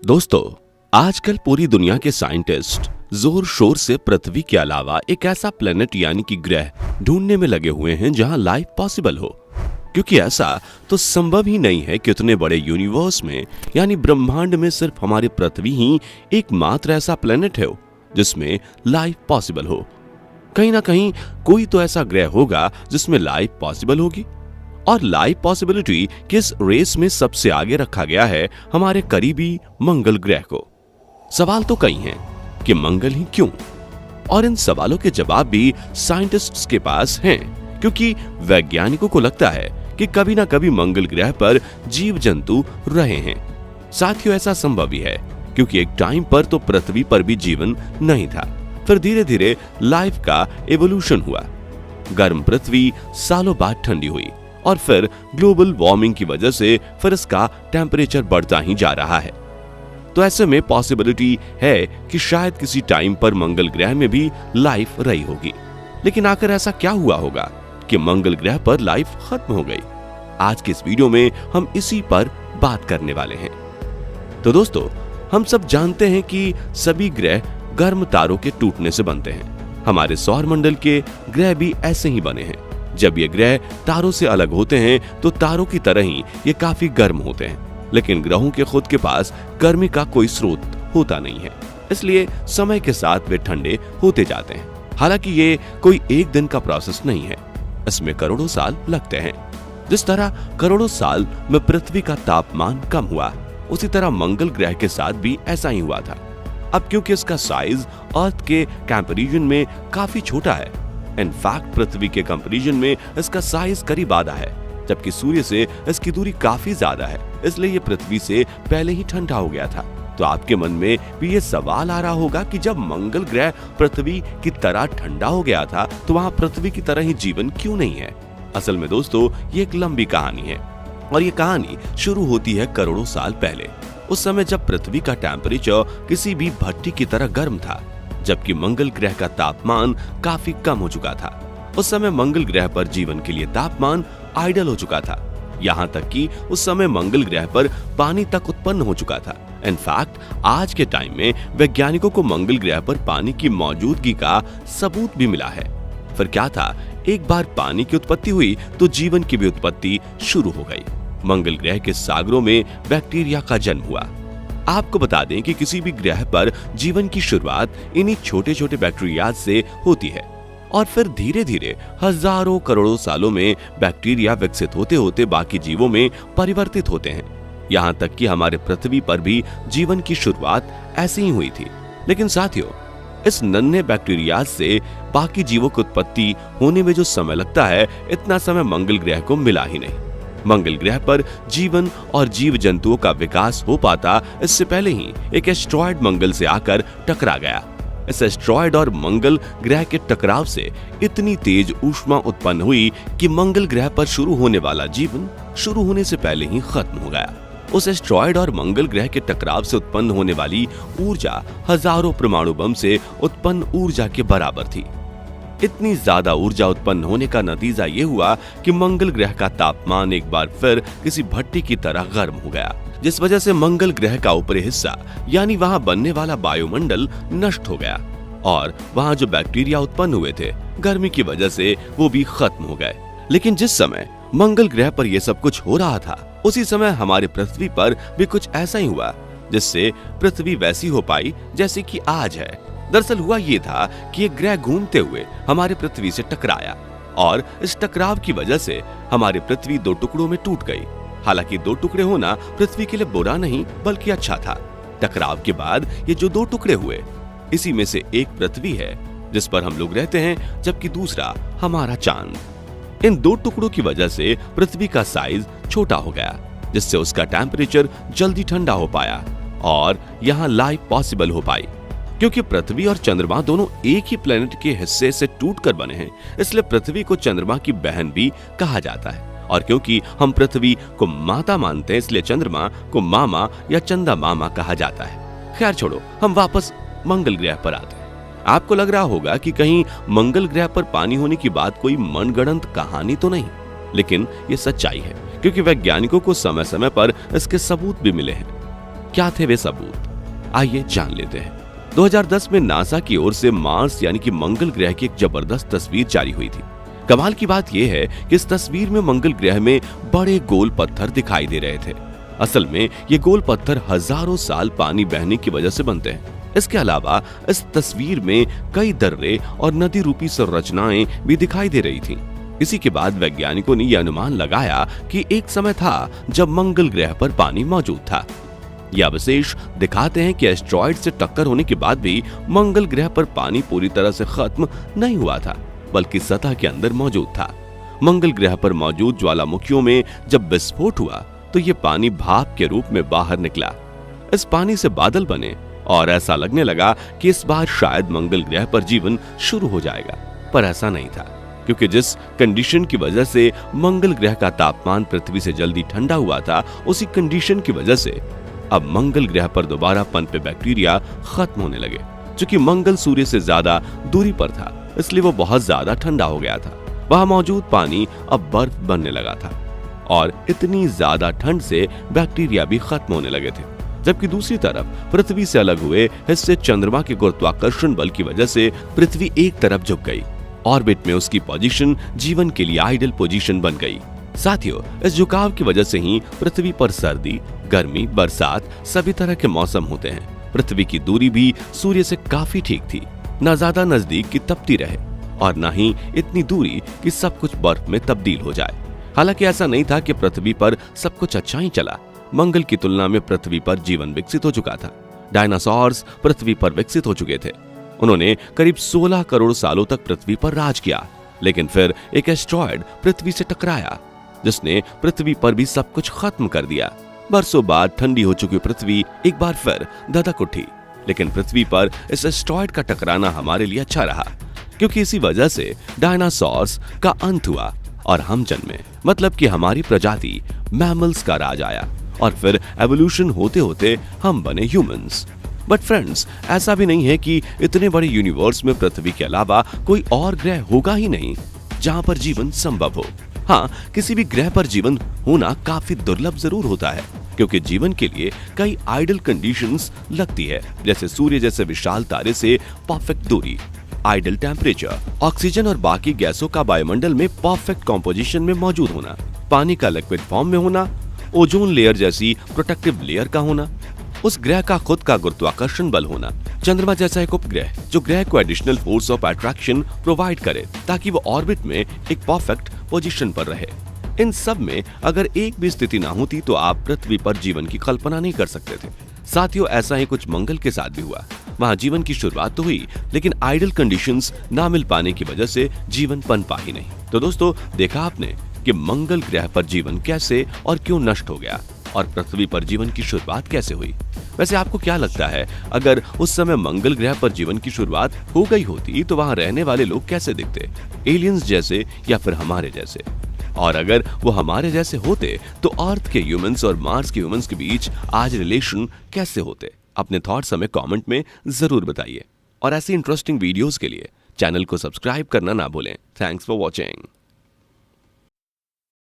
दोस्तों, आजकल पूरी दुनिया के साइंटिस्ट जोर शोर से पृथ्वी के अलावा एक ऐसा प्लेनेट यानी कि ग्रह ढूंढने में लगे हुए हैं जहां लाइफ पॉसिबल हो, क्योंकि ऐसा तो संभव ही नहीं है कि उतने बड़े यूनिवर्स में यानी ब्रह्मांड में सिर्फ हमारी पृथ्वी ही एकमात्र ऐसा प्लेनेट है जिसमें लाइफ पॉसिबल हो। कहीं ना कहीं कोई तो ऐसा ग्रह होगा जिसमें लाइफ पॉसिबल होगी, और लाइफ पॉसिबिलिटी किस रेस में सबसे आगे रखा गया है हमारे करीबी मंगल ग्रह को। सवाल तो कई हैं कि मंगल ही क्यों, और इन सवालों के जवाब भी साइंटिस्ट्स के पास हैं, क्योंकि वैज्ञानिकों को लगता है कि कभी ना कभी मंगल ग्रह पर जीव जंतु रहे हैं। साथियों, ऐसा संभव ही है क्योंकि एक टाइम पर तो पृथ्वी पर भी जीवन नहीं था, फिर धीरे धीरे लाइफ का एवोल्यूशन हुआ। गर्म पृथ्वी सालों बाद ठंडी हुई और फिर ग्लोबल वार्मिंग की वजह से फिर इसका टेम्परेचर बढ़ता ही जा रहा है। तो ऐसे में पॉसिबिलिटी है कि शायद किसी टाइम पर मंगल ग्रह में भी लाइफ रही होगी। लेकिन आखिर ऐसा क्या हुआ होगा कि मंगल ग्रह पर लाइफ खत्म हो गई? आज के इस वीडियो में हम इसी पर बात करने वाले हैं। तो दोस्तों, हम सब जानते हैं कि सभी ग्रह गर्म तारों के टूटने से बनते हैं। हमारे सौर मंडल के ग्रह भी ऐसे ही बने हैं। जब ये ग्रह तारों से अलग होते हैं तो तारों की तरह ही ये काफी गर्म होते हैं, लेकिन ग्रहों के खुद के पास गर्मी का कोई स्रोत होता नहीं है, इसलिए समय के साथ वे ठंडे होते जाते हैं। हालांकि ये कोई एक दिन का प्रोसेस नहीं है, इसमें करोड़ों साल लगते हैं। जिस तरह करोड़ों साल में पृथ्वी का तापमान कम हुआ, उसी तरह मंगल ग्रह के साथ भी ऐसा ही हुआ था। अब क्योंकि इसका साइज अर्थ के कंपैरिजन में काफी छोटा है, इनफैक्ट पृथ्वी के कंपैरिजन में इसका साइज करीब आधा है, जबकि सूर्य से इसकी दूरी काफी ज्यादा है, इसलिए ये पृथ्वी से पहले ही ठंडा हो गया था। तो आपके मन में भी ये सवाल आ रहा होगा कि जब मंगल ग्रह पृथ्वी की तरह ठंडा हो गया था तो वहां पृथ्वी की तरह ही जीवन क्यों नहीं है? असल में दोस्तों, ये एक लंबी कहानी है, और ये कहानी शुरू होती है करोड़ों साल पहले। उस समय जब पृथ्वी का टेम्परेचर किसी भी भट्टी की तरह गर्म था, जबकि मंगल ग्रह का तापमान काफी कम हो चुका था। उस समय मंगल ग्रह पर जीवन के लिए तापमान आइडियल हो चुका था, यहाँ तक कि उस समय मंगल ग्रह पर पानी तक उत्पन्न हो चुका था। इनफैक्ट आज के टाइम में वैज्ञानिकों को मंगल ग्रह पर पानी की मौजूदगी का सबूत भी मिला है। फिर क्या था, एक बार पानी की उत्पत्ति हुई तो जीवन की भी उत्पत्ति शुरू हो गई। मंगल ग्रह के सागरों में बैक्टीरिया का जन्म हुआ। आपको बता दें कि किसी भी ग्रह पर जीवन की शुरुआत इन्हीं छोटे छोटे बैक्टीरिया से होती है, और फिर धीरे धीरे हजारों करोड़ों सालों में बैक्टीरिया विकसित होते होते बाकी जीवों में परिवर्तित होते हैं। यहाँ तक कि हमारे पृथ्वी पर भी जीवन की शुरुआत ऐसे ही हुई थी। लेकिन साथियों, इस नन्हे बैक्टीरिया से बाकी जीवों की उत्पत्ति होने में जो समय लगता है, इतना समय मंगल ग्रह को मिला ही नहीं। मंगल ग्रह पर जीवन और जीव जंतुओं का विकास हो पाता इससे पहले ही एक एस्ट्रॉयड मंगल से आकर टकरा गया। इस एस्ट्रॉयड और मंगल ग्रह के टकराव से इतनी तेज ऊष्मा उत्पन्न हुई कि मंगल ग्रह पर शुरू होने वाला जीवन शुरू होने से पहले ही खत्म हो गया। उस एस्ट्रॉयड और मंगल ग्रह के टकराव से उत्पन्न होने वाली ऊर्जा हजारों परमाणु बम से उत्पन्न ऊर्जा के बराबर थी। इतनी ज्यादा ऊर्जा उत्पन्न होने का नतीजा ये हुआ कि मंगल ग्रह का तापमान एक बार फिर किसी भट्टी की तरह गर्म हो गया, जिस वजह से मंगल ग्रह का ऊपरी हिस्सा यानी वहां बनने वाला वायुमंडल नष्ट हो गया, और वहां जो बैक्टीरिया उत्पन्न हुए थे गर्मी की वजह से वो भी खत्म हो गए। लेकिन जिस समय मंगल ग्रह पर यह सब कुछ हो रहा था, उसी समय हमारी पृथ्वी पर भी कुछ ऐसा ही हुआ, जिससे पृथ्वी वैसी हो पाई जैसे कि आज है। दरअसल हुआ ये था कि ये ग्रह घूमते हुए हमारे पृथ्वी से टकराया, और इस टकराव की वजह से हमारी पृथ्वी दो टुकड़ों में टूट गई। हालांकि दो टुकड़े होना पृथ्वी के लिए बुरा नहीं बल्कि अच्छा था। टकराव के बाद ये जो दो टुकड़े हुए, इसी में से एक पृथ्वी है जिस पर हम लोग रहते हैं, जबकि दूसरा हमारा चांद। इन दो टुकड़ों की वजह से पृथ्वी का साइज छोटा हो गया, जिससे उसका टेम्परेचर जल्दी ठंडा हो पाया और यहाँ लाइफ पॉसिबल हो पाई। क्योंकि पृथ्वी और चंद्रमा दोनों एक ही प्लेनेट के हिस्से से टूटकर बने हैं, इसलिए पृथ्वी को चंद्रमा की बहन भी कहा जाता है। और क्योंकि हम पृथ्वी को माता मानते हैं, इसलिए चंद्रमा को मामा या चंदा मामा कहा जाता है। खैर छोड़ो, हम वापस मंगल ग्रह पर आते हैं। आपको लग रहा होगा कि कहीं मंगल ग्रह पर पानी होने की बात कोई मनगढ़ंत कहानी तो नहीं, लेकिन ये सच्चाई है, क्योंकि वैज्ञानिकों को समय समय पर इसके सबूत भी मिले हैं। क्या थे वे सबूत, आइए जान लेते हैं। 2010 में नासा की ओर से मार्स यानी कि मंगल ग्रह की एक जबरदस्त तस्वीर जारी हुई थी। कमाल की बात यह है कि इस तस्वीर में मंगल ग्रह में बड़े गोल पत्थर दिखाई दे रहे थे। असल में ये गोल पत्थर हजारों साल पानी बहने की वजह से बनते हैं। इसके अलावा इस तस्वीर में कई दर्रे और नदी रूपी संरचनाएं भी दिखाई दे रही थीं। इसी के बाद वैज्ञानिकों ने यह अनुमान लगाया कि एक समय था जब मंगल ग्रह पर पानी मौजूद था। यह अवशेष दिखाते हैं कि एस्टेरॉयड से टक्कर होने के बाद भी मंगल ग्रह पर पानी पूरी तरह से खत्म नहीं हुआ था, बल्कि सतह के अंदर मौजूद था। मंगल ग्रह पर मौजूद ज्वालामुखियों में जब विस्फोट हुआ तो यह पानी भाप के रूप में बाहर निकला। इस पानी से बादल बने और ऐसा लगने लगा कि इस बार शायद मंगल ग्रह पर जीवन शुरू हो जाएगा, पर ऐसा नहीं था, क्योंकि जिस कंडीशन की वजह से मंगल ग्रह का तापमान पृथ्वी से जल्दी ठंडा हुआ था, उसी कंडीशन की वजह से अब मंगल ग्रह पर दोबारा पनपे बैक्टीरिया खत्म होने लगे। चूंकि मंगल सूर्य से ज्यादा दूरी पर था, इसलिए वो बहुत ज्यादा ठंडा हो गया था। वहां मौजूद पानी अब बर्फ बनने लगा था और इतनी ज्यादा ठंड से बैक्टीरिया भी खत्म होने लगे थे। जबकि दूसरी तरफ पृथ्वी से अलग हुए हिस्से चंद्रमा के गुरुत्वाकर्षण बल की वजह से पृथ्वी एक तरफ झुक गई। ऑर्बिट में उसकी पोजीशन जीवन के लिए आइडियल पोजीशन बन गई। साथियों, इस झुकाव की वजह से ही पृथ्वी पर सर्दी, गर्मी, बरसात सभी तरह के मौसम होते हैं। पृथ्वी की दूरी भी सूर्य से काफी ठीक थी, न ज्यादा नजदीक की तपती रहे और न ही इतनी दूरी कि सब कुछ बर्फ में तब्दील हो जाए। हालांकि ऐसा नहीं था कि पृथ्वी पर सब कुछ अच्छा ही चला। मंगल की तुलना में पृथ्वी पर जीवन विकसित हो चुका था। डायनासोर्स पृथ्वी पर विकसित हो चुके थे। उन्होंने करीब 16 करोड़ सालों तक पृथ्वी पर राज किया, लेकिन फिर एक एस्टेरॉयड पृथ्वी से टकराया, जिसने पृथ्वी पर भी सब कुछ खत्म कर दिया। बरसों बाद ठंडी हो चुकी पृथ्वी एक बार फिर धधक उठी, लेकिन पृथ्वी पर इस एस्टेरॉयड का टकराना हमारे लिए अच्छा रहा, क्योंकि इसी वजह से डायनासोर्स का अंत हुआ और हम जन्मे। मतलब कि हमारी प्रजाति मैमल्स का राज आया और फिर एवोल्यूशन होते होते हम बने ह्यूमंस। बट फ्रेंड्स, ऐसा भी नहीं है कि इतने बड़े यूनिवर्स में पृथ्वी के अलावा कोई और ग्रह होगा ही नहीं जहां पर जीवन संभव हो। हाँ, किसी भी ग्रह पर जीवन होना काफी दुर्लभ जरूर होता है, क्योंकि जीवन के लिए कई आइडियल कंडीशंस लगती है, जैसे सूर्य जैसे विशाल तारे से परफेक्ट दूरी, आइडियल टेम्परेचर, ऑक्सीजन और बाकी गैसों का वायुमंडल में परफेक्ट कॉम्पोजिशन में मौजूद होना, पानी का लिक्विड फॉर्म में होना, ओजोन लेयर जैसी प्रोटेक्टिव लेयर का होना, उस ग्रह का खुद का गुरुत्वाकर्षण बल होना, चंद्रमा जैसा एक उपग्रह जो ग्रह को additional force of attraction provide करे ताकि वो ऑर्बिट में एक परफेक्ट पोजीशन पर रहे। इन सब में अगर एक भी स्थिति ना होती तो आप पृथ्वी पर जीवन की कल्पना नहीं कर सकते थे। साथियों, ऐसा ही कुछ मंगल के साथ भी हुआ। वहां जीवन की शुरुआत तो हुई, लेकिन आइडियल कंडीशंस ना मिल पाने की वजह से जीवन पनपा ही नहीं। तो दोस्तों, देखा आपने कि मंगल ग्रह पर जीवन कैसे और क्यों नष्ट हो गया और पृथ्वी पर जीवन की शुरुआत कैसे हुई। वैसे आपको क्या लगता है, अगर उस समय मंगल ग्रह पर जीवन की शुरुआत हो गई होती तो वहां रहने वाले लोग कैसे दिखते, एलियंस जैसे या फिर हमारे जैसे? और अगर वो हमारे जैसे होते तो अर्थ के ह्यूमंस और मार्स के ह्यूमंस के बीच आज रिलेशन कैसे होते? अपने थॉट्स हमें कमेंट में जरूर बताइए और ऐसी इंटरेस्टिंग वीडियोस के लिए चैनल को सब्सक्राइब करना ना भूलें। Thanks for watching.